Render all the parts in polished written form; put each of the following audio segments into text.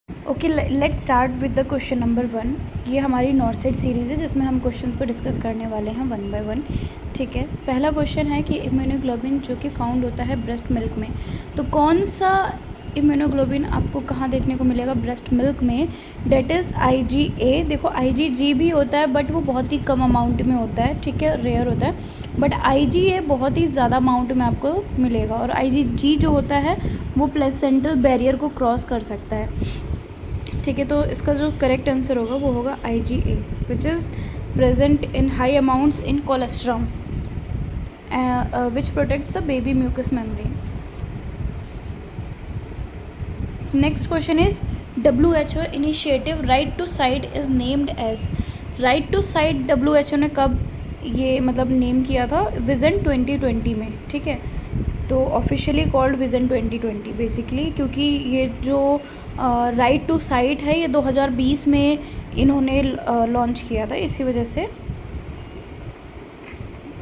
Okay, let's start with the question number 1। ये हमारी नॉर्सेट series है जिसमें हम क्वेश्चंस को डिस्कस करने वाले हैं वन बाय वन। ठीक है, पहला क्वेश्चन है कि इम्यूनोग्लोबिन जो कि फाउंड होता है ब्रेस्ट मिल्क में, तो कौन सा इम्यूनोग्लोबिन आपको कहाँ देखने को मिलेगा? ब्रेस्ट मिल्क में। That is IgA। देखो IgG भी होता है बट वो बहुत ही कम अमाउंट में होता है, ठीक है, रेयर होता है। बट IgA बहुत ही ज़्यादा अमाउंट में आपको मिलेगा, और IgG जो होता है वो प्लेसेंटल बैरियर को क्रॉस कर सकता है। ठीक है, तो इसका जो करेक्ट आंसर होगा वो होगा IgA, which is present in high amounts in colostrum which protects the baby mucous membrane. Next question is WHO initiative right to sight is named as. Right to sight WHO ने कब ये मतलब name किया था? Vision 2020 में। ठीक है, तो ऑफिशियली कॉल्ड विज़न 2020 बेसिकली, क्योंकि ये जो राइट टू साइट है ये 2020 में इन्होंने लॉन्च किया था, इसी वजह से।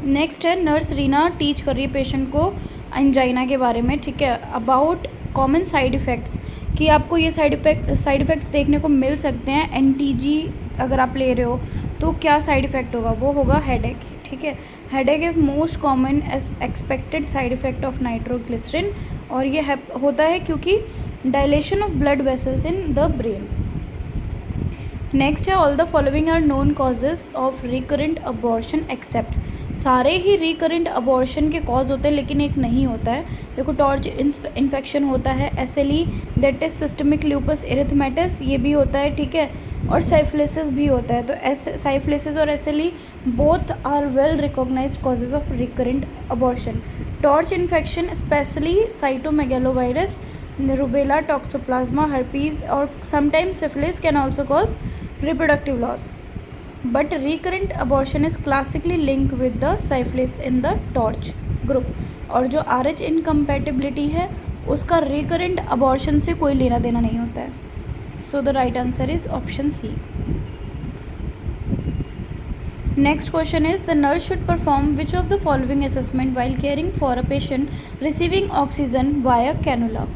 नेक्स्ट है नर्स रीना टीच कर रही है पेशेंट को एंजाइना के बारे में। ठीक है, अबाउट कॉमन साइड इफ़ेक्ट्स, कि आपको ये साइड इफ़ेक्ट्स देखने को मिल सकते हैं। NTG अगर आप ले रहे हो तो क्या साइड इफ़ेक्ट होगा? वो होगा हेडेक। ठीक है, headache is most common as expected side effect of nitroglycerin, और ये होता है क्योंकि dilation of blood vessels in the brain. Next है all the following are known causes of recurrent abortion except. सारे ही रिकरेंट अबॉर्शन के कॉज होते हैं लेकिन एक नहीं होता है। देखो, टॉर्च इन्फेक्शन होता है, SLE that is systemic lupus erythematous, ये भी होता है। ठीक है, और साइफ्लिसिस भी होता है। तो साइफ्लिसिस और SLE both are well recognised causes of recurrent abortion. TORCH infection especially cytomegalovirus, rubella, toxoplasma, herpes और sometimes syphilis can also cause reproductive loss, but recurrent abortion is classically linked with the syphilis in the torch group। और जो RH incompatibility है उसका recurrent abortion से कोई लेना देना नहीं होता है। So the right answer is option C। Next question is the nurse should perform which of the following assessment while caring for a patient receiving oxygen via cannula।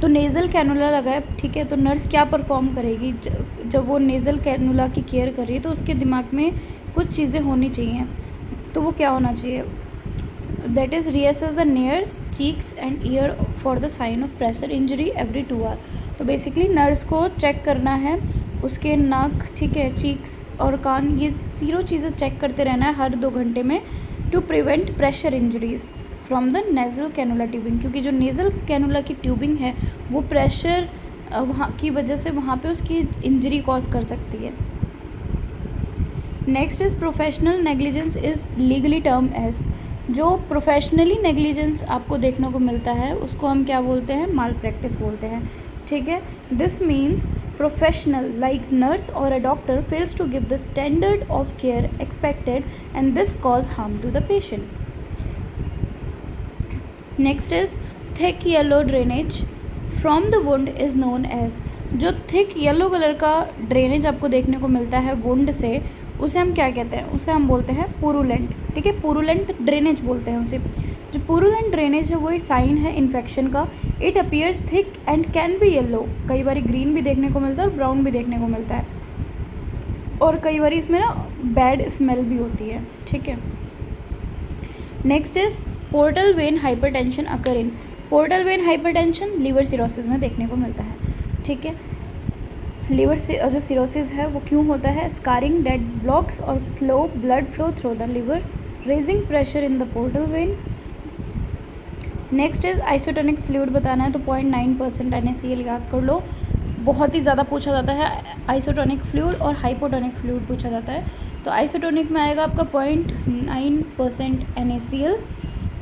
तो नेज़ल कैनुला लगा है, ठीक है, तो नर्स क्या perform करेगी? जब वो नेज़ल कैनुला की केयर कर रही है तो उसके दिमाग में कुछ चीज़ें होनी चाहिए, तो वो क्या होना चाहिए? That is reassess the nares, cheeks and ear for the sign of pressure injury every 2 hour. तो बेसिकली नर्स को चेक करना है उसके नाक, ठीक है, चीक्स और कान, ये तीनों चीज़ें चेक करते रहना है हर 2 घंटे में, to prevent pressure injuries from the nasal cannula tubing, क्योंकि जो नेज़ल कैनुला की ट्यूबिंग है वो प्रेशर वहाँ की वजह से वहाँ पे उसकी इंजरी कॉज कर सकती है। Next is professional negligence is legally term as. जो प्रोफेशनली नेग्लिजेंस आपको देखने को मिलता है उसको हम क्या बोलते हैं? माल प्रैक्टिस बोलते हैं। ठीक है, this means professional like nurse और a doctor fails to give the standard of care expected and this cause harm to the patient. Next is thick yellow drainage from the wound is known as. जो thick yellow colour का drainage आपको देखने को मिलता है wound से, उसे हम क्या कहते हैं? उसे हम बोलते हैं पुरुलेंट। ठीक है, पुरुलेंट ड्रेनेज बोलते हैं उसे। जो पुरुलेंट ड्रेनेज है वो एक साइन है इन्फेक्शन का। It appears thick and can be yellow, कई बार ग्रीन भी देखने को मिलता है और ब्राउन भी देखने को मिलता है, और कई बार इसमें ना बैड स्मेल भी होती है। ठीक है, next is portal vein hypertension occur in. Portal vein hypertension liver cirrhosis में देखने को मिलता है। ठीक है, लीवर से जो सिरोसिस है वो क्यों होता है? स्कारिंग डेड ब्लॉक्स और slow blood flow through the liver, raising pressure in the portal vein. Next is isotonic fluid बताना है, तो 0.9% NaCl याद कर लो। बहुत ही ज़्यादा पूछा जाता है आइसोटोनिक फ्लूइड और हाइपोटोनिक फ्लूइड पूछा जाता है। तो आइसोटोनिक में आएगा आपका 0.9% NaCl,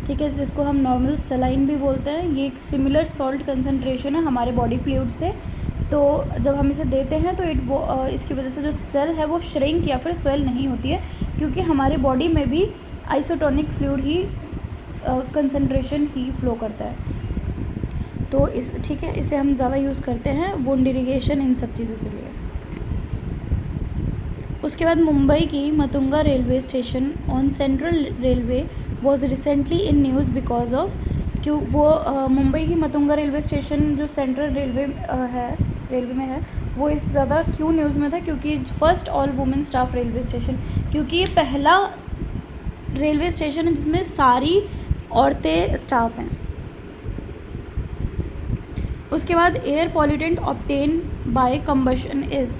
ठीक है, जिसको हम नॉर्मल सेलाइन भी बोलते हैं। ये एक सिमिलर सॉल्ट कंसनट्रेशन है हमारे बॉडी फ्लूइड से, तो जब हम इसे देते हैं तो इसकी वजह से जो सेल है वो श्रिंक या फिर स्वेल नहीं होती है, क्योंकि हमारे बॉडी में भी आइसोटोनिक फ्लूइड ही कंसनट्रेशन ही फ्लो करता है। तो ठीक है, इसे हम ज़्यादा यूज़ करते हैं वुंड इरिगेशन, इन सब चीज़ों के लिए। उसके बाद मुंबई की Matunga railway station on central railway was recently in news because of, क्यों वो मुंबई की मतुंगा रेलवे स्टेशन जो सेंट्रल रेलवे है रेलवे में है, वो इस ज़्यादा क्यों न्यूज़ में था, क्योंकि first all women staff railway station, क्योंकि ये पहला रेलवे स्टेशन है जिसमें सारी औरतें स्टाफ हैं। उसके बाद air pollutant obtain bye combustion is,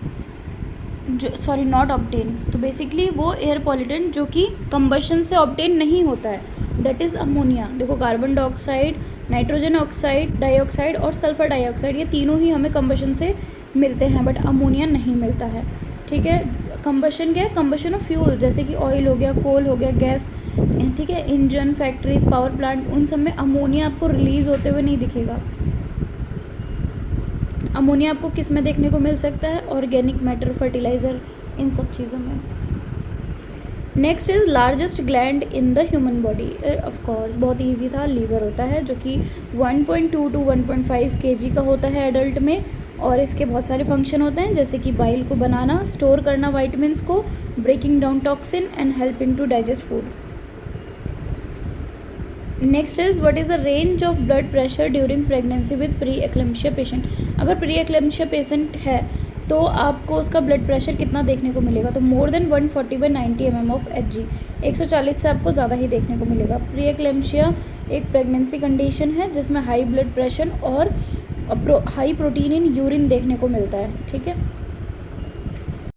जो सॉरी नॉट ऑब्टेन, तो बेसिकली वो एयर पॉल्यूटेंट जो कि कंबशन से ऑब्टेन नहीं होता है, दैट इज़ अमोनिया। देखो carbon dioxide, nitrogen oxide, dioxide और सल्फर डाइऑक्साइड, ये तीनों ही हमें कंबशन से मिलते हैं, बट अमोनिया नहीं मिलता है। ठीक है, कंबशन क्या है, कंबशन ऑफ फ्यूल, जैसे कि ऑयल हो गया, कोल हो गया, गैस, ठीक है, इंजन, फैक्ट्रीज, पावर प्लांट, उन सब में अमोनिया आपको रिलीज़ होते हुए नहीं दिखेगा। अमोनिया आपको किस में देखने को मिल सकता है, ऑर्गेनिक मैटर, फर्टिलाइज़र, इन सब चीज़ों में। Next is largest gland in the human body, of course बहुत ईजी था, लीवर होता है, जो कि 1.2 to 1.5 kg का होता है एडल्ट में, और इसके बहुत सारे फंक्शन होते हैं, जैसे कि बाइल को बनाना, स्टोर करना वाइटमिन्स को, breaking down toxin and helping to digest food. Next is what is the range of blood pressure during pregnancy with pre eclampsia patient. अगर प्री एक्लेम्शिया पेशेंट है तो आपको उसका ब्लड प्रेशर कितना देखने को मिलेगा, तो more than 140/90 mm of Hg, 140 से आपको ज़्यादा ही देखने को मिलेगा। प्री एक्लेम्शिया एक प्रेगनेंसी कंडीशन है जिसमें हाई ब्लड प्रेशर और हाई प्रोटीन इन यूरिन देखने को मिलता है। ठीक है,